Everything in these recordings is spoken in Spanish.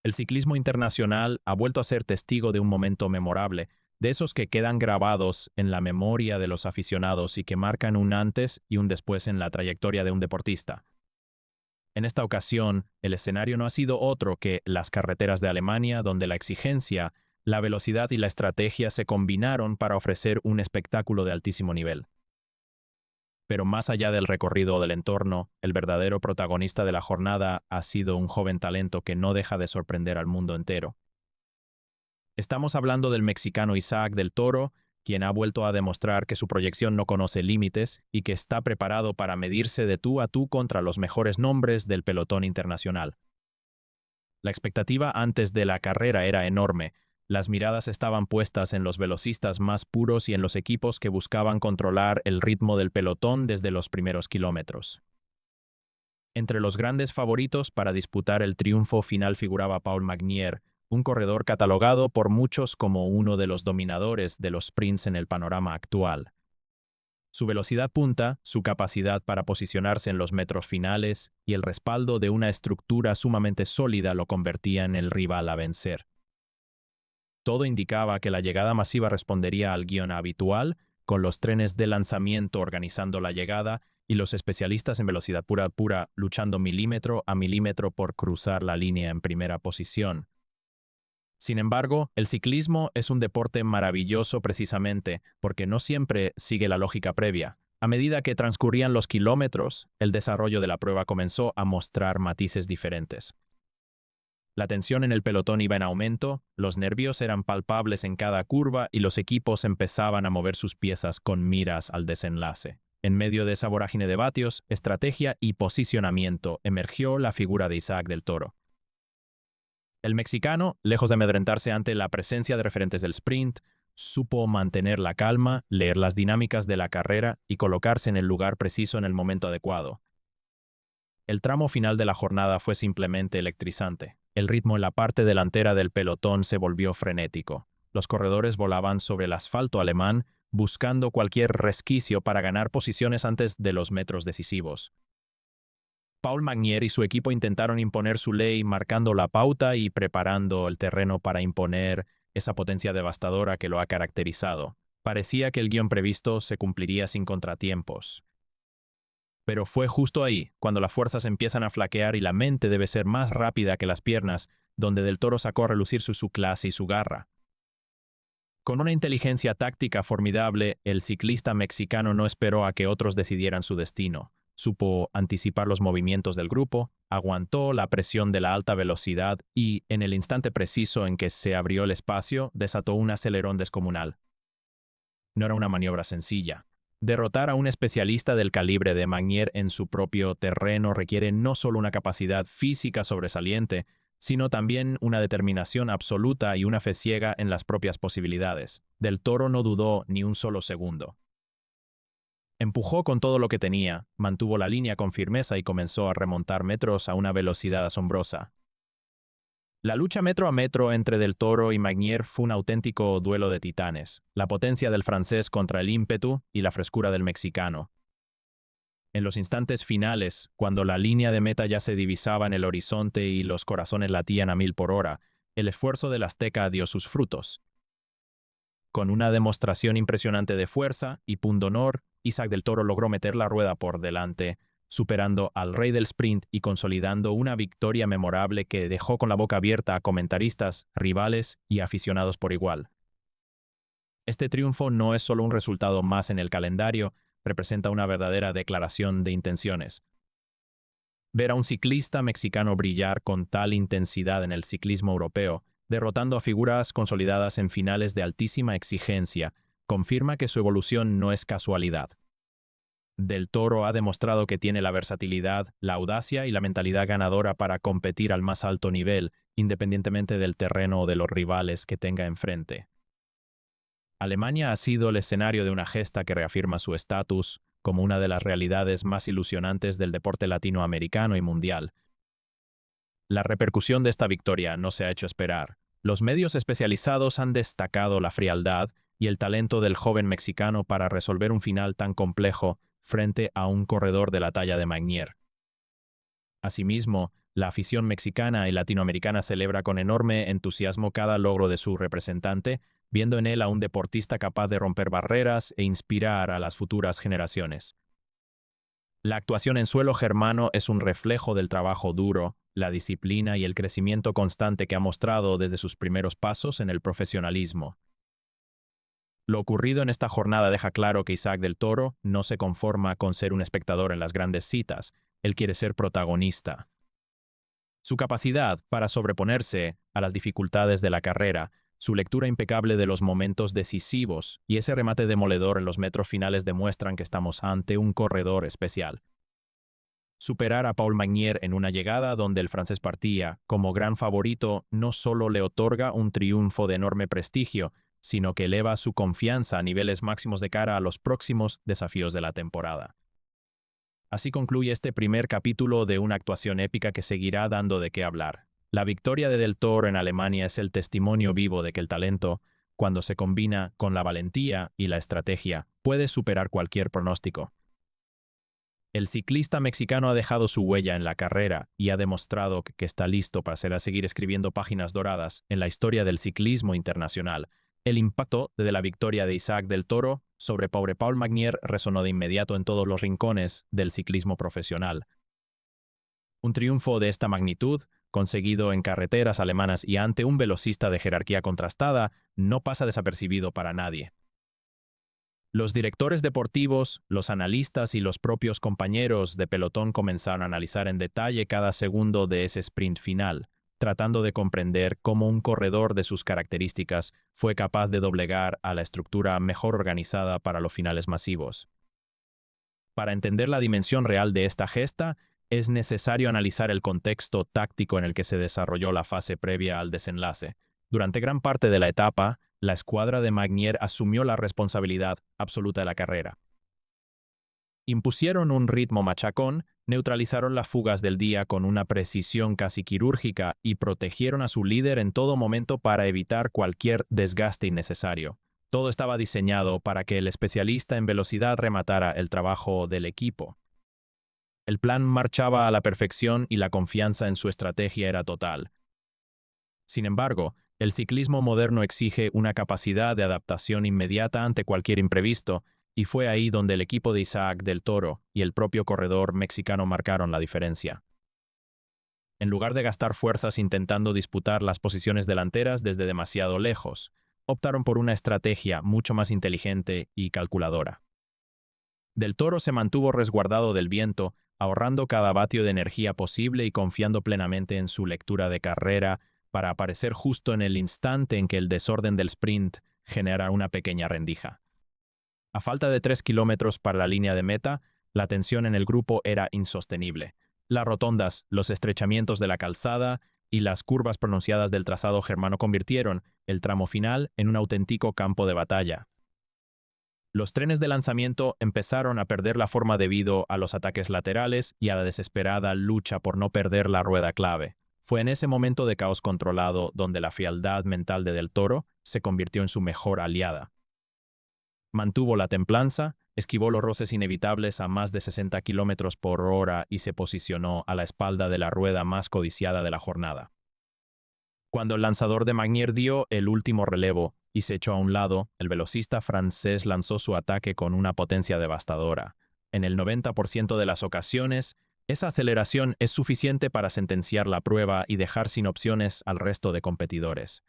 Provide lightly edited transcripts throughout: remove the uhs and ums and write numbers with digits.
El ciclismo internacional ha vuelto a ser testigo de un momento memorable, de esos que quedan grabados en la memoria de los aficionados y que marcan un antes y un después en la trayectoria de un deportista. En esta ocasión, el escenario no ha sido otro que las carreteras de Alemania, donde la exigencia, la velocidad y la estrategia se combinaron para ofrecer un espectáculo de altísimo nivel. Pero más allá del recorrido o del entorno, el verdadero protagonista de la jornada ha sido un joven talento que no deja de sorprender al mundo entero. Estamos hablando del mexicano Isaac del Toro, quien ha vuelto a demostrar que su proyección no conoce límites y que está preparado para medirse de tú a tú contra los mejores nombres del pelotón internacional. La expectativa antes de la carrera era enorme. Las miradas estaban puestas en los velocistas más puros y en los equipos que buscaban controlar el ritmo del pelotón desde los primeros kilómetros. Entre los grandes favoritos para disputar el triunfo final figuraba Paul Magnier, un corredor catalogado por muchos como uno de los dominadores de los sprints en el panorama actual. Su velocidad punta, su capacidad para posicionarse en los metros finales y el respaldo de una estructura sumamente sólida lo convertían en el rival a vencer. Todo indicaba que la llegada masiva respondería al guión habitual, con los trenes de lanzamiento organizando la llegada y los especialistas en velocidad pura luchando milímetro a milímetro por cruzar la línea en primera posición. Sin embargo, el ciclismo es un deporte maravilloso precisamente porque no siempre sigue la lógica previa. A medida que transcurrían los kilómetros, el desarrollo de la prueba comenzó a mostrar matices diferentes. La tensión en el pelotón iba en aumento, los nervios eran palpables en cada curva y los equipos empezaban a mover sus piezas con miras al desenlace. En medio de esa vorágine de vatios, estrategia y posicionamiento, emergió la figura de Isaac del Toro. El mexicano, lejos de amedrentarse ante la presencia de referentes del sprint, supo mantener la calma, leer las dinámicas de la carrera y colocarse en el lugar preciso en el momento adecuado. El tramo final de la jornada fue simplemente electrizante. El ritmo en la parte delantera del pelotón se volvió frenético. Los corredores volaban sobre el asfalto alemán, buscando cualquier resquicio para ganar posiciones antes de los metros decisivos. Paul Magnier y su equipo intentaron imponer su ley, marcando la pauta y preparando el terreno para imponer esa potencia devastadora que lo ha caracterizado. Parecía que el guión previsto se cumpliría sin contratiempos. Pero fue justo ahí, cuando las fuerzas empiezan a flaquear y la mente debe ser más rápida que las piernas, donde Del Toro sacó a relucir su clase y su garra. Con una inteligencia táctica formidable, el ciclista mexicano no esperó a que otros decidieran su destino. Supo anticipar los movimientos del grupo, aguantó la presión de la alta velocidad y, en el instante preciso en que se abrió el espacio, desató un acelerón descomunal. No era una maniobra sencilla. Derrotar a un especialista del calibre de Magnier en su propio terreno requiere no solo una capacidad física sobresaliente, sino también una determinación absoluta y una fe ciega en las propias posibilidades. Del Toro no dudó ni un solo segundo. Empujó con todo lo que tenía, mantuvo la línea con firmeza y comenzó a remontar metros a una velocidad asombrosa. La lucha metro a metro entre Del Toro y Magnier fue un auténtico duelo de titanes, la potencia del francés contra el ímpetu y la frescura del mexicano. En los instantes finales, cuando la línea de meta ya se divisaba en el horizonte y los corazones latían a 1000 por hora, el esfuerzo del azteca dio sus frutos. Con una demostración impresionante de fuerza y pundonor, Isaac del Toro logró meter la rueda por delante, superando al rey del sprint y consolidando una victoria memorable que dejó con la boca abierta a comentaristas, rivales y aficionados por igual. Este triunfo no es solo un resultado más en el calendario, representa una verdadera declaración de intenciones. Ver a un ciclista mexicano brillar con tal intensidad en el ciclismo europeo, derrotando a figuras consolidadas en finales de altísima exigencia, confirma que su evolución no es casualidad. Del Toro ha demostrado que tiene la versatilidad, la audacia y la mentalidad ganadora para competir al más alto nivel, independientemente del terreno o de los rivales que tenga enfrente. Alemania ha sido el escenario de una gesta que reafirma su estatus como una de las realidades más ilusionantes del deporte latinoamericano y mundial. La repercusión de esta victoria no se ha hecho esperar. Los medios especializados han destacado la frialdad y el talento del joven mexicano para resolver un final tan complejo frente a un corredor de la talla de Magnier. Asimismo, La afición mexicana y latinoamericana celebra con enorme entusiasmo cada logro de su representante, viendo en él a un deportista capaz de romper barreras e inspirar a las futuras generaciones. La actuación en suelo germano es un reflejo del trabajo duro, la disciplina y el crecimiento constante que ha mostrado desde sus primeros pasos en el profesionalismo. Lo ocurrido en esta jornada deja claro que Isaac del Toro no se conforma con ser un espectador en las grandes citas, él quiere ser protagonista. Su capacidad para sobreponerse a las dificultades de la carrera, su lectura impecable de los momentos decisivos y ese remate demoledor en los metros finales demuestran que estamos ante un corredor especial. Superar a Paul Magnier en una llegada donde el francés partía como gran favorito no solo le otorga un triunfo de enorme prestigio, sino que eleva su confianza a niveles máximos de cara a los próximos desafíos de la temporada. Así concluye este primer capítulo de una actuación épica que seguirá dando de qué hablar. La victoria de Del Toro en Alemania es el testimonio vivo de que el talento, cuando se combina con la valentía y la estrategia, puede superar cualquier pronóstico. El ciclista mexicano ha dejado su huella en la carrera y ha demostrado que está listo para seguir escribiendo páginas doradas en la historia del ciclismo internacional. El impacto de la victoria de Isaac del Toro sobre pobre Paul Magnier resonó de inmediato en todos los rincones del ciclismo profesional. Un triunfo de esta magnitud, conseguido en carreteras alemanas y ante un velocista de jerarquía contrastada, no pasa desapercibido para nadie. Los directores deportivos, los analistas y los propios compañeros de pelotón comenzaron a analizar en detalle cada segundo de ese sprint final, tratando de comprender cómo un corredor de sus características fue capaz de doblegar a la estructura mejor organizada para los finales masivos. Para entender la dimensión real de esta gesta, es necesario analizar el contexto táctico en el que se desarrolló la fase previa al desenlace. Durante gran parte de la etapa, la escuadra de Magnier asumió la responsabilidad absoluta de la carrera. Impusieron un ritmo machacón, neutralizaron las fugas del día con una precisión casi quirúrgica y protegieron a su líder en todo momento para evitar cualquier desgaste innecesario. Todo estaba diseñado para que el especialista en velocidad rematara el trabajo del equipo. El plan marchaba a la perfección y la confianza en su estrategia era total. Sin embargo, el ciclismo moderno exige una capacidad de adaptación inmediata ante cualquier imprevisto, y fue ahí donde el equipo de Isaac del Toro y el propio corredor mexicano marcaron la diferencia. En lugar de gastar fuerzas intentando disputar las posiciones delanteras desde demasiado lejos, optaron por una estrategia mucho más inteligente y calculadora. Del Toro se mantuvo resguardado del viento, ahorrando cada vatio de energía posible y confiando plenamente en su lectura de carrera para aparecer justo en el instante en que el desorden del sprint genera una pequeña rendija. A falta de 3 kilómetros para la línea de meta, la tensión en el grupo era insostenible. Las rotondas, los estrechamientos de la calzada y las curvas pronunciadas del trazado germano convirtieron el tramo final en un auténtico campo de batalla. Los trenes de lanzamiento empezaron a perder la forma debido a los ataques laterales y a la desesperada lucha por no perder la rueda clave. Fue en ese momento de caos controlado donde la frialdad mental de Del Toro se convirtió en su mejor aliada. Mantuvo la templanza, esquivó los roces inevitables a más de 60 kilómetros por hora y se posicionó a la espalda de la rueda más codiciada de la jornada. Cuando el lanzador de Magnier dio el último relevo y se echó a un lado, el velocista francés lanzó su ataque con una potencia devastadora. En el 90% de las ocasiones, esa aceleración es suficiente para sentenciar la prueba y dejar sin opciones al resto de competidores.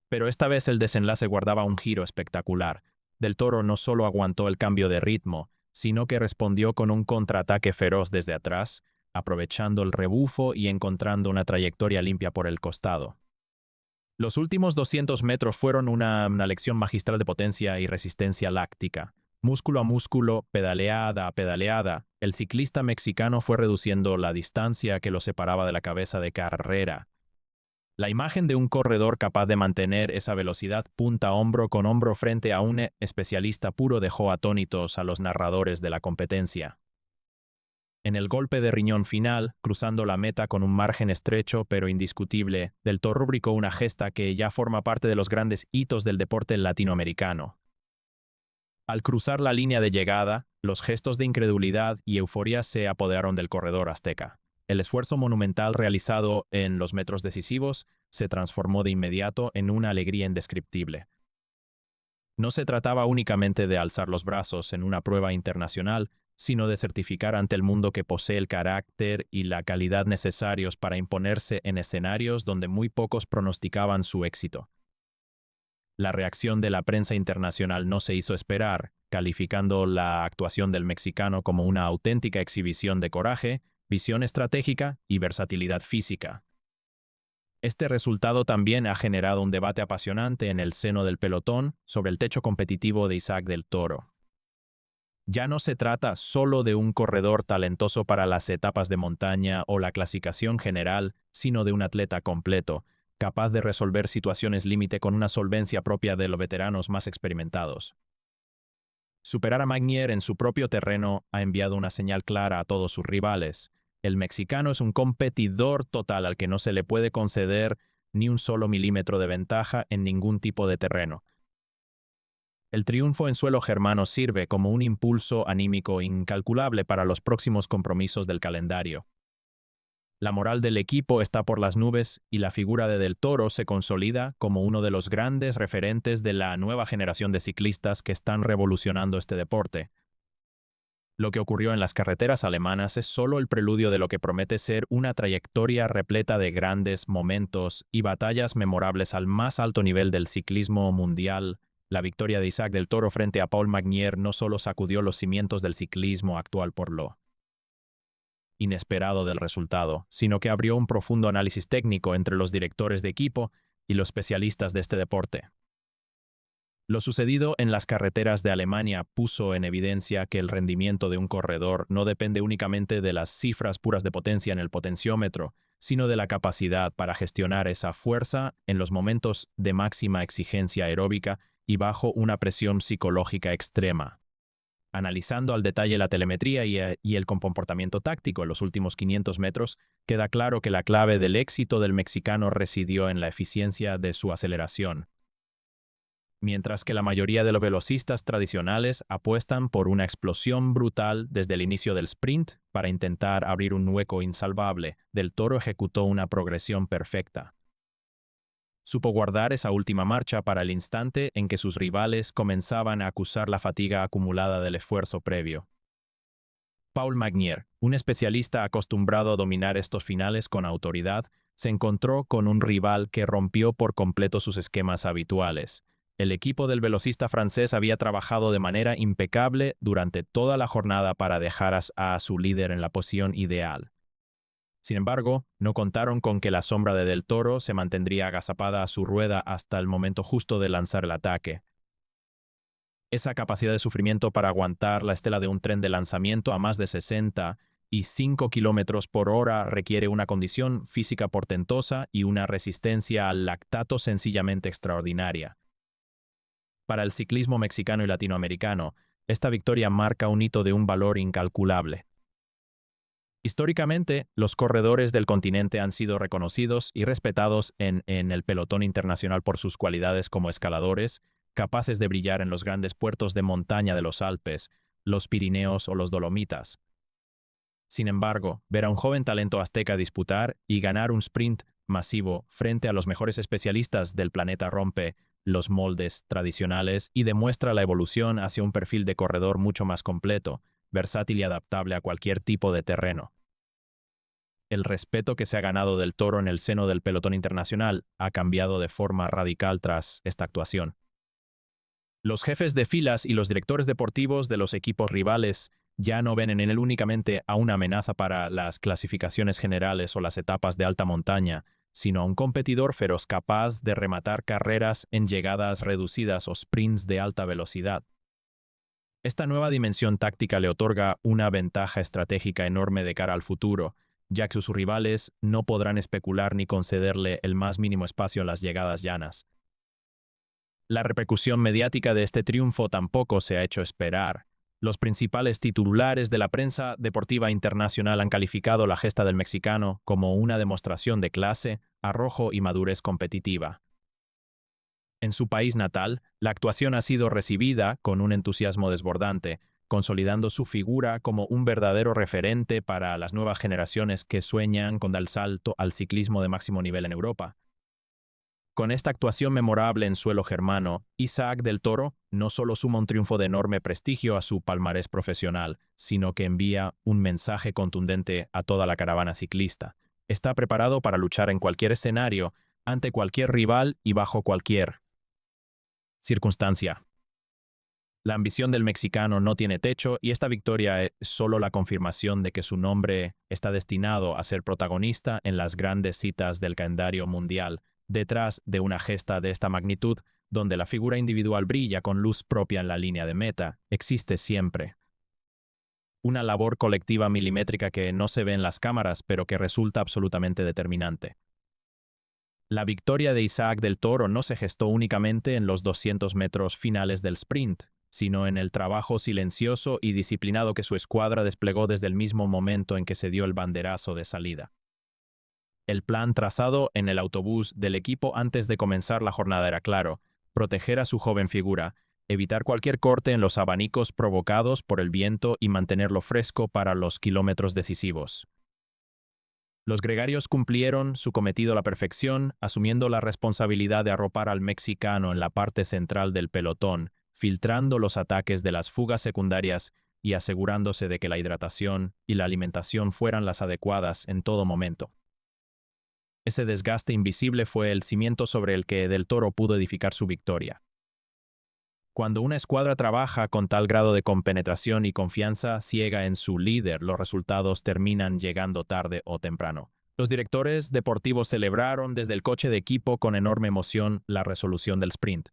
Pero esta vez el desenlace guardaba un giro espectacular. Del Toro no solo aguantó el cambio de ritmo, sino que respondió con un contraataque feroz desde atrás, aprovechando el rebufo y encontrando una trayectoria limpia por el costado. Los últimos 200 metros fueron una lección magistral de potencia y resistencia láctica. Músculo a músculo, pedaleada a pedaleada, el ciclista mexicano fue reduciendo la distancia que lo separaba de la cabeza de carrera. La imagen de un corredor capaz de mantener esa velocidad punta a hombro con hombro frente a un especialista puro dejó atónitos a los narradores de la competencia. En el golpe de riñón final, cruzando la meta con un margen estrecho pero indiscutible, Del Toro rubricó una gesta que ya forma parte de los grandes hitos del deporte latinoamericano. Al cruzar la línea de llegada, los gestos de incredulidad y euforia se apoderaron del corredor azteca. El esfuerzo monumental realizado en los metros decisivos se transformó de inmediato en una alegría indescriptible. No se trataba únicamente de alzar los brazos en una prueba internacional, sino de certificar ante el mundo que posee el carácter y la calidad necesarios para imponerse en escenarios donde muy pocos pronosticaban su éxito. La reacción de la prensa internacional no se hizo esperar, calificando la actuación del mexicano como una auténtica exhibición de coraje, visión estratégica y versatilidad física. Este resultado también ha generado un debate apasionante en el seno del pelotón sobre el techo competitivo de Isaac del Toro. Ya no se trata solo de un corredor talentoso para las etapas de montaña o la clasificación general, sino de un atleta completo, capaz de resolver situaciones límite con una solvencia propia de los veteranos más experimentados. Superar a Magnier en su propio terreno ha enviado una señal clara a todos sus rivales. El mexicano es un competidor total al que no se le puede conceder ni un solo milímetro de ventaja en ningún tipo de terreno. El triunfo en suelo germano sirve como un impulso anímico incalculable para los próximos compromisos del calendario. La moral del equipo está por las nubes y la figura de Del Toro se consolida como uno de los grandes referentes de la nueva generación de ciclistas que están revolucionando este deporte. Lo que ocurrió en las carreteras alemanas es solo el preludio de lo que promete ser una trayectoria repleta de grandes momentos y batallas memorables al más alto nivel del ciclismo mundial. La victoria de Isaac del Toro frente a Paul Magnier no solo sacudió los cimientos del ciclismo actual por lo inesperado del resultado, sino que abrió un profundo análisis técnico entre los directores de equipo y los especialistas de este deporte. Lo sucedido en las carreteras de Alemania puso en evidencia que el rendimiento de un corredor no depende únicamente de las cifras puras de potencia en el potenciómetro, sino de la capacidad para gestionar esa fuerza en los momentos de máxima exigencia aeróbica y bajo una presión psicológica extrema. Analizando al detalle la telemetría y el comportamiento táctico en los últimos 500 metros, queda claro que la clave del éxito del mexicano residió en la eficiencia de su aceleración. Mientras que la mayoría de los velocistas tradicionales apuestan por una explosión brutal desde el inicio del sprint para intentar abrir un hueco insalvable, Del Toro ejecutó una progresión perfecta. Supo guardar esa última marcha para el instante en que sus rivales comenzaban a acusar la fatiga acumulada del esfuerzo previo. Paul Magnier, un especialista acostumbrado a dominar estos finales con autoridad, se encontró con un rival que rompió por completo sus esquemas habituales. El equipo del velocista francés había trabajado de manera impecable durante toda la jornada para dejar a su líder en la posición ideal. Sin embargo, no contaron con que la sombra de Del Toro se mantendría agazapada a su rueda hasta el momento justo de lanzar el ataque. Esa capacidad de sufrimiento para aguantar la estela de un tren de lanzamiento a más de 65 kilómetros por hora requiere una condición física portentosa y una resistencia al lactato sencillamente extraordinaria. Para el ciclismo mexicano y latinoamericano, esta victoria marca un hito de un valor incalculable. Históricamente, los corredores del continente han sido reconocidos y respetados en el pelotón internacional por sus cualidades como escaladores, capaces de brillar en los grandes puertos de montaña de los Alpes, los Pirineos o los Dolomitas. Sin embargo, ver a un joven talento azteca disputar y ganar un sprint masivo frente a los mejores especialistas del planeta rompe los moldes tradicionales y demuestra la evolución hacia un perfil de corredor mucho más completo, versátil y adaptable a cualquier tipo de terreno. El respeto que se ha ganado Del Toro en el seno del pelotón internacional ha cambiado de forma radical tras esta actuación. Los jefes de filas y los directores deportivos de los equipos rivales ya no ven en él únicamente a una amenaza para las clasificaciones generales o las etapas de alta montaña, sino a un competidor feroz capaz de rematar carreras en llegadas reducidas o sprints de alta velocidad. Esta nueva dimensión táctica le otorga una ventaja estratégica enorme de cara al futuro, ya que sus rivales no podrán especular ni concederle el más mínimo espacio en las llegadas llanas. La repercusión mediática de este triunfo tampoco se ha hecho esperar. Los principales titulares de la prensa deportiva internacional han calificado la gesta del mexicano como una demostración de clase, arrojo y madurez competitiva. En su país natal, la actuación ha sido recibida con un entusiasmo desbordante, consolidando su figura como un verdadero referente para las nuevas generaciones que sueñan con dar el salto al ciclismo de máximo nivel en Europa. Con esta actuación memorable en suelo germano, Isaac del Toro no solo suma un triunfo de enorme prestigio a su palmarés profesional, sino que envía un mensaje contundente a toda la caravana ciclista. Está preparado para luchar en cualquier escenario, ante cualquier rival y bajo cualquier circunstancia. La ambición del mexicano no tiene techo y esta victoria es solo la confirmación de que su nombre está destinado a ser protagonista en las grandes citas del calendario mundial, detrás de una gesta de esta magnitud, donde la figura individual brilla con luz propia en la línea de meta, existe siempre una labor colectiva milimétrica que no se ve en las cámaras, pero que resulta absolutamente determinante. La victoria de Isaac del Toro no se gestó únicamente en los 200 metros finales del sprint, sino en el trabajo silencioso y disciplinado que su escuadra desplegó desde el mismo momento en que se dio el banderazo de salida. El plan trazado en el autobús del equipo antes de comenzar la jornada era claro: proteger a su joven figura, evitar cualquier corte en los abanicos provocados por el viento y mantenerlo fresco para los kilómetros decisivos. Los gregarios cumplieron su cometido a la perfección, asumiendo la responsabilidad de arropar al mexicano en la parte central del pelotón, filtrando los ataques de las fugas secundarias y asegurándose de que la hidratación y la alimentación fueran las adecuadas en todo momento. Ese desgaste invisible fue el cimiento sobre el que Del Toro pudo edificar su victoria. Cuando una escuadra trabaja con tal grado de compenetración y confianza ciega en su líder, los resultados terminan llegando tarde o temprano. Los directores deportivos celebraron desde el coche de equipo con enorme emoción la resolución del sprint.